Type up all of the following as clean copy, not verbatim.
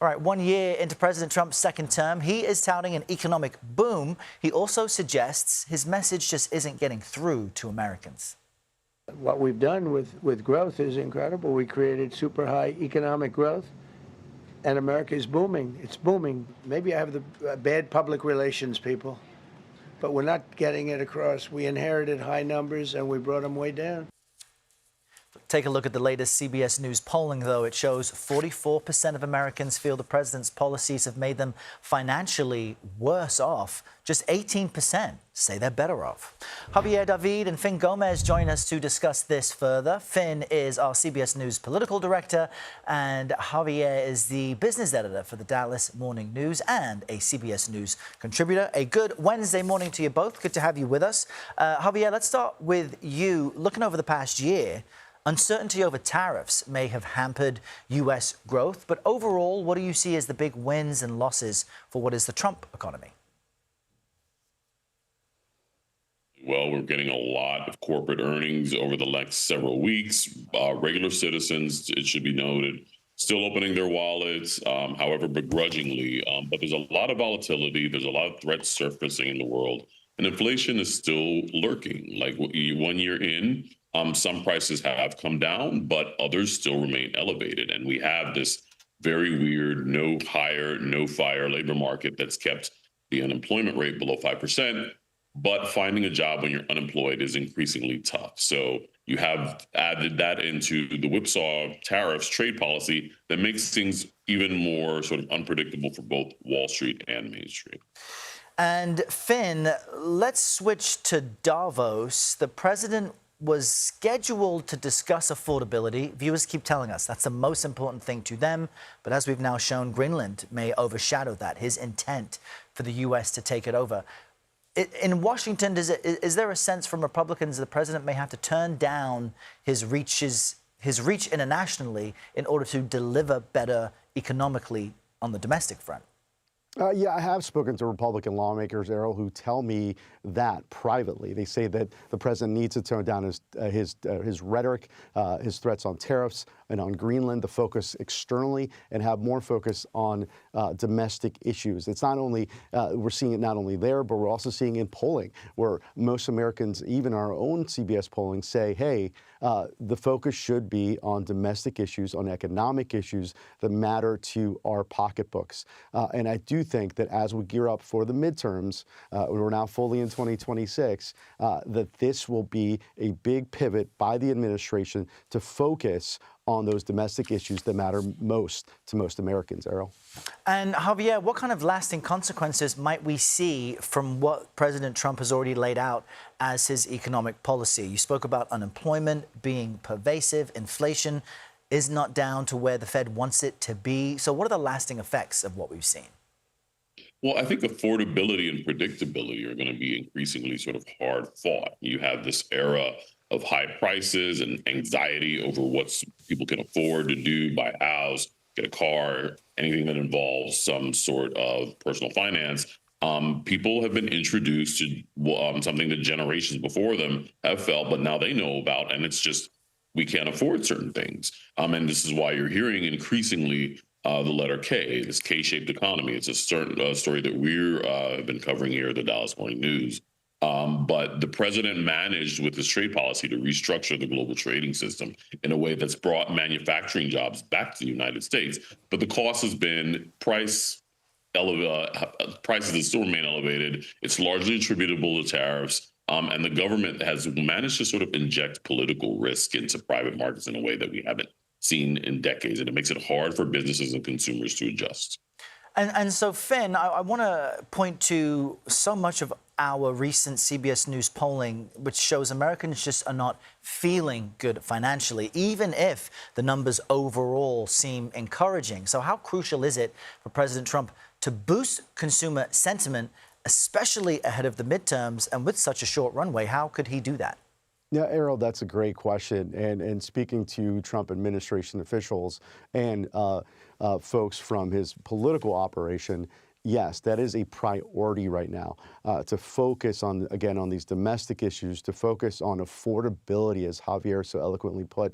All right, 1 year into President Trump's second term, he is touting an economic boom. He also suggests his message just isn't getting through to Americans. What we've done with growth is incredible. We created super high economic growth, and America is booming. It's booming. Maybe I have the bad public relations people, but we're not getting it across. We inherited high numbers, and we brought them way down. Take a look at the latest CBS News polling, though. It shows 44% of Americans feel the president's policies have made them financially worse off. Just 18% say they're better off. Javier, David and Finn Gómez join us to discuss this further. Finn is our CBS News political director, and Javier is the business editor for the Dallas Morning News and a CBS News contributor. A good Wednesday morning to you both. Good to have you with us. Javier, let's start with you. Looking over the past year, uncertainty over tariffs may have hampered U.S. growth, but overall, what do you see as the big wins and losses for what is the Trump economy? Well, we're getting a lot of corporate earnings over the next several weeks. Regular citizens, it should be noted, still opening their wallets, however, begrudgingly. But there's a lot of volatility. There's a lot of threats surfacing in the world. And inflation is still lurking. Like 1 year in, some prices have come down, but others still remain elevated. And we have this very weird no hire, no fire labor market that's kept the unemployment rate below 5%. But finding a job when you're unemployed is increasingly tough. So you have added that into the whipsaw tariffs trade policy that makes things even more sort of unpredictable for both Wall Street and Main Street. And Finn, let's switch to Davos. The president was scheduled to discuss affordability. Viewers keep telling us that's the most important thing to them. But as we've now shown, Greenland may overshadow that, his intent for the U.S. to take it over. In Washington, is there a sense from Republicans the president may have to turn down his reach internationally in order to deliver better economically on the domestic front? Yeah, I have spoken to Republican lawmakers, Errol, who tell me that privately. They say that the president needs to tone down his rhetoric, his threats on tariffs and on Greenland, the focus externally, and have more focus on domestic issues. It's not only, we're seeing it not only there, but we're also seeing in polling where most Americans, even our own CBS polling, say, hey, the focus should be on domestic issues, on economic issues that matter to our pocketbooks. And I do think that as we gear up for the midterms, we're now fully in 2026, that this will be a big pivot by the administration to focus on those domestic issues that matter most to most Americans, Errol. And Javier, what kind of lasting consequences might we see from what President Trump has already laid out as his economic policy? You spoke about unemployment being pervasive, inflation is not down to where the Fed wants it to be. So what are the lasting effects of what we've seen? Well, I think affordability and predictability are going to be increasingly sort of hard fought. You have this era of high prices and anxiety over what people can afford to do, buy a house, get a car, anything that involves some sort of personal finance. People have been introduced to something that generations before them have felt, but now they know about, and it's just we can't afford certain things. And this is why you're hearing increasingly the letter K, this K-shaped economy. It's a certain story that we're have been covering here at the Dallas Morning News. But the president managed with his trade policy to restructure the global trading system in a way that's brought manufacturing jobs back to the United States. But the cost has been prices that still remain elevated. It's largely attributable to tariffs. And the government has managed to sort of inject political risk into private markets in a way that we haven't seen in decades. And it makes it hard for businesses and consumers to adjust. And so, Finn, I want to point to so much of our recent CBS News polling, which shows Americans just are not feeling good financially, even if the numbers overall seem encouraging. So how crucial is it for President Trump to boost consumer sentiment, especially ahead of the midterms and with such a short runway? How could he do that? Yeah, Errol, that's a great question. And speaking to Trump administration officials and folks from his political operation, yes, that is a priority right now, to focus on, again, on these domestic issues, to focus on affordability, as Javier so eloquently put,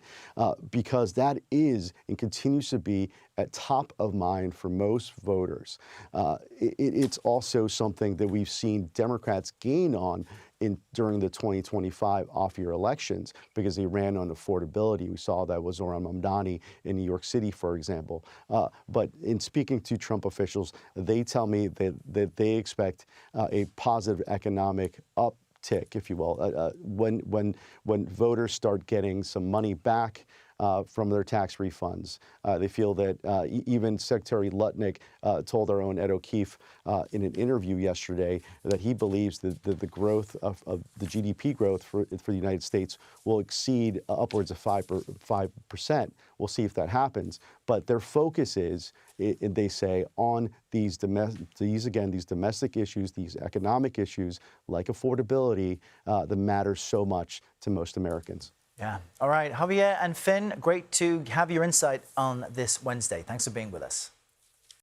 because that is and continues to be at top of mind for most voters. It's also something that we've seen Democrats gain on during the 2025 off-year elections because they ran on affordability. We saw that with Zohran Mamdani in New York City, for example. But in speaking to Trump officials, they tell me that they expect a positive economic uptick, if you will, when voters start getting some money back from their tax refunds. They feel that even Secretary Lutnick told our own Ed O'Keefe in an interview yesterday that he believes that the growth of the GDP growth for the United States will exceed upwards of 5%. We'll see if that happens. But their focus is, they say, on these domestic issues, these economic issues like affordability that matter so much to most Americans. Yeah. All right, Javier and Finn, great to have your insight on this Wednesday. Thanks for being with us.